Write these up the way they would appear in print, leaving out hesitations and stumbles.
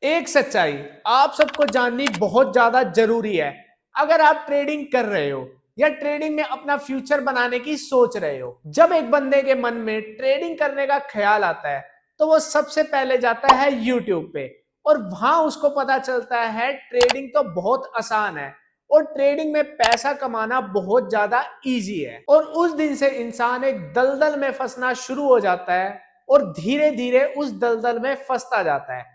एक सच्चाई आप सबको जाननी बहुत ज्यादा जरूरी है। अगर आप ट्रेडिंग कर रहे हो या ट्रेडिंग में अपना फ्यूचर बनाने की सोच रहे हो, जब एक बंदे के मन में ट्रेडिंग करने का ख्याल आता है तो वो सबसे पहले जाता है यूट्यूब पे और वहां उसको पता चलता है ट्रेडिंग तो बहुत आसान है और ट्रेडिंग में पैसा कमाना बहुत ज्यादा इजी है। और उस दिन से इंसान एक दलदल में फंसना शुरू हो जाता है और धीरे धीरे उस दलदल में फंसता जाता है।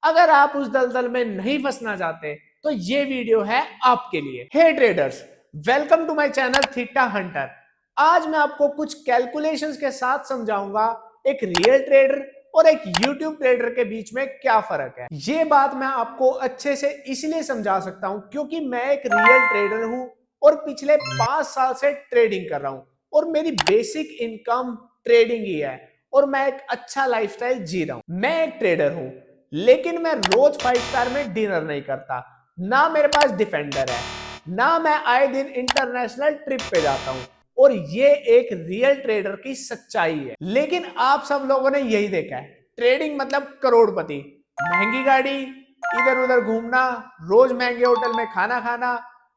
अगर आप उस दलदल में नहीं फंसना चाहते तो ये वीडियो है आपके लिए। Hey traders, welcome to my channel Theta Hunter. आज मैं आपको कुछ कैलकुलेशंस के साथ समझाऊंगा एक रियल ट्रेडर और एक यूट्यूब ट्रेडर के बीच में क्या फर्क है। ये बात मैं आपको अच्छे से इसलिए समझा सकता हूं क्योंकि मैं एक रियल ट्रेडर हूं और पिछले 5 साल से ट्रेडिंग कर रहा हूं और मेरी बेसिक इनकम ट्रेडिंग ही है और मैं एक अच्छा लाइफस्टाइल जी रहा हूं। मैं एक ट्रेडर हूं लेकिन मैं रोज 5 स्टार में डिनर नहीं करता, ना मेरे पास डिफेंडर है, ना मैं आए दिन इंटरनेशनल ट्रिप पे जाता हूं। और ये एक रियल ट्रेडर की सच्चाई है। लेकिन आप सब लोगों ने यही देखा है, ट्रेडिंग मतलब करोड़पति, महंगी गाड़ी, इधर उधर घूमना, रोज महंगे होटल में खाना खाना,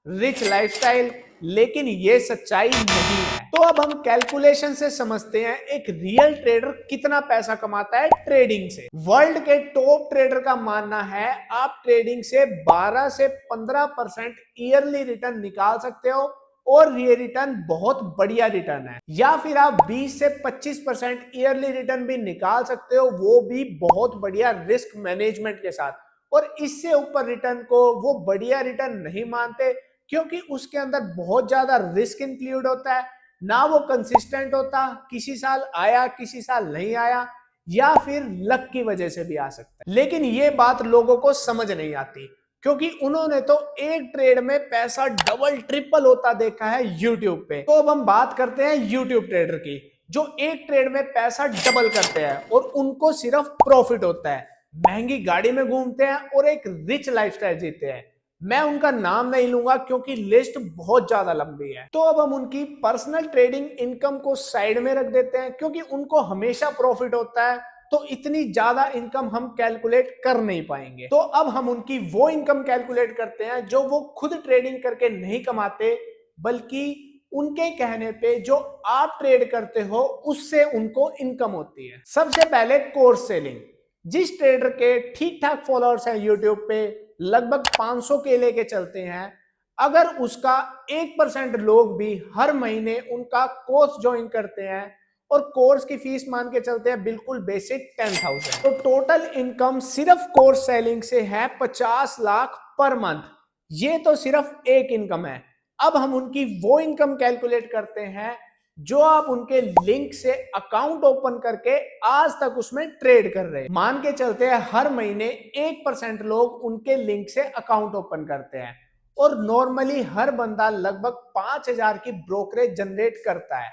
रिच लाइफस्टाइल। लेकिन ये सच्चाई नहीं है। तो अब हम कैलकुलेशन से समझते हैं एक रियल ट्रेडर कितना पैसा कमाता है ट्रेडिंग से। वर्ल्ड के टॉप ट्रेडर का मानना है आप ट्रेडिंग से 12 से 15% ईयरली रिटर्न निकाल सकते हो और ये रिटर्न बहुत बढ़िया रिटर्न है। या फिर आप 20 से 25% ईयरली रिटर्न भी निकाल सकते हो, वो भी बहुत बढ़िया रिस्क मैनेजमेंट के साथ। और इससे ऊपर रिटर्न को वो बढ़िया रिटर्न नहीं मानते क्योंकि उसके अंदर बहुत ज्यादा रिस्क इंक्लूड होता है, ना वो कंसिस्टेंट होता, किसी साल आया किसी साल नहीं आया, या फिर लक की वजह से भी आ सकता है। लेकिन ये बात लोगों को समझ नहीं आती क्योंकि उन्होंने तो एक ट्रेड में पैसा डबल ट्रिपल होता देखा है यूट्यूब पे। तो अब हम बात करते हैं यूट्यूब ट्रेडर की जो एक ट्रेड में पैसा डबल करते हैं और उनको सिर्फ प्रॉफिट होता है, महंगी गाड़ी में घूमते हैं और एक रिच लाइफस्टाइल जीते हैं। मैं उनका नाम नहीं लूंगा क्योंकि लिस्ट बहुत ज्यादा लंबी है। तो अब हम उनकी पर्सनल ट्रेडिंग इनकम को साइड में रख देते हैं क्योंकि उनको हमेशा प्रॉफिट होता है, तो इतनी ज्यादा इनकम हम कैलकुलेट कर नहीं पाएंगे। तो अब हम उनकी वो इनकम कैलकुलेट करते हैं जो वो खुद ट्रेडिंग करके नहीं कमाते, बल्कि उनके कहने पे जो आप ट्रेड करते हो उससे उनको इनकम होती है। सबसे पहले कोर्स सेलिंग। जिस ट्रेडर के ठीक ठाक फॉलोअर्स हैं यूट्यूब पे, लगभग 500 के लेके चलते हैं, अगर उसका 1% लोग भी हर महीने उनका कोर्स ज्वाइन करते हैं और कोर्स की फीस मान के चलते हैं बिल्कुल बेसिक 10,000, तो टोटल इनकम सिर्फ कोर्स सेलिंग से है 50 लाख पर मंथ। ये तो सिर्फ एक इनकम है। अब हम उनकी वो इनकम कैलकुलेट करते हैं जो आप उनके लिंक से अकाउंट ओपन करके आज तक उसमें ट्रेड कर रहे हैं। मान के चलते हैं हर महीने 1% लोग उनके लिंक से अकाउंट ओपन करते हैं और नॉर्मली हर बंदा लगभग 5,000 की ब्रोकरेज जनरेट करता है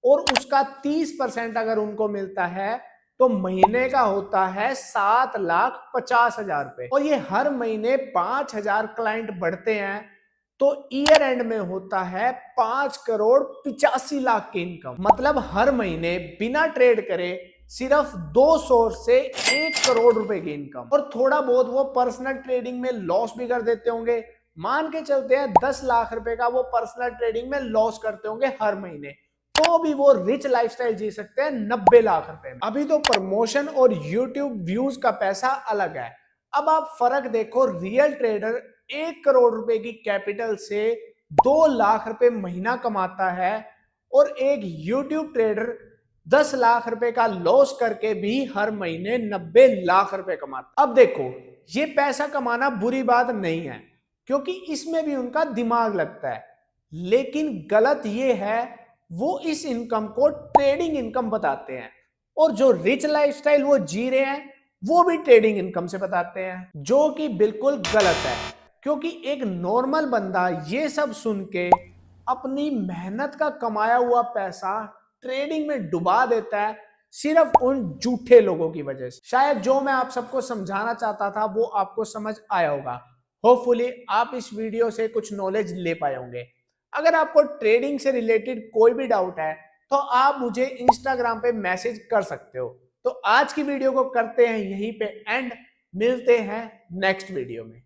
और उसका 30% अगर उनको मिलता है तो महीने का होता है 7,50,000 रुपए। और ये हर महीने 5,000 क्लाइंट बढ़ते हैं तो ईयर एंड में होता है 5,85,00,000 की इनकम। मतलब हर महीने बिना ट्रेड करे सिर्फ 2 सोर्स से 1 करोड़ रुपए की इनकम। और थोड़ा बहुत वो पर्सनल ट्रेडिंग में लॉस भी कर देते होंगे, मान के चलते हैं 10 लाख रुपए का वो पर्सनल ट्रेडिंग में लॉस करते होंगे हर महीने, तो भी वो रिच लाइफस्टाइल जी सकते हैं 90 लाख रुपए में। अभी तो प्रमोशन और यूट्यूब व्यूज का पैसा अलग है। अब आप फर्क देखो, रियल ट्रेडर 1 करोड़ रुपए की कैपिटल से 2 लाख रुपए महीना कमाता है और एक यूट्यूब ट्रेडर 10 लाख रुपए का लॉस करके भी हर महीने 90 लाख रुपए कमाता। अब देखो, ये पैसा कमाना बुरी बात नहीं है क्योंकि इसमें भी उनका दिमाग लगता है, लेकिन गलत ये है वो इस इनकम को ट्रेडिंग इनकम बताते हैं और जो रिच लाइफस्टाइल वो जी रहे हैं वो भी ट्रेडिंग इनकम से बताते हैं, जो कि बिल्कुल गलत है। क्योंकि एक नॉर्मल बंदा ये सब सुन के अपनी मेहनत का कमाया हुआ पैसा ट्रेडिंग में डुबा देता है सिर्फ उन झूठे लोगों की वजह से। शायद जो मैं आप सबको समझाना चाहता था वो आपको समझ आया होगा। होपफुली आप इस वीडियो से कुछ नॉलेज ले पाए होंगे। अगर आपको ट्रेडिंग से रिलेटेड कोई भी डाउट है तो आप मुझे इंस्टाग्राम पे मैसेज कर सकते हो। तो आज की वीडियो को करते हैं यहीं पे एंड। मिलते हैं नेक्स्ट वीडियो में।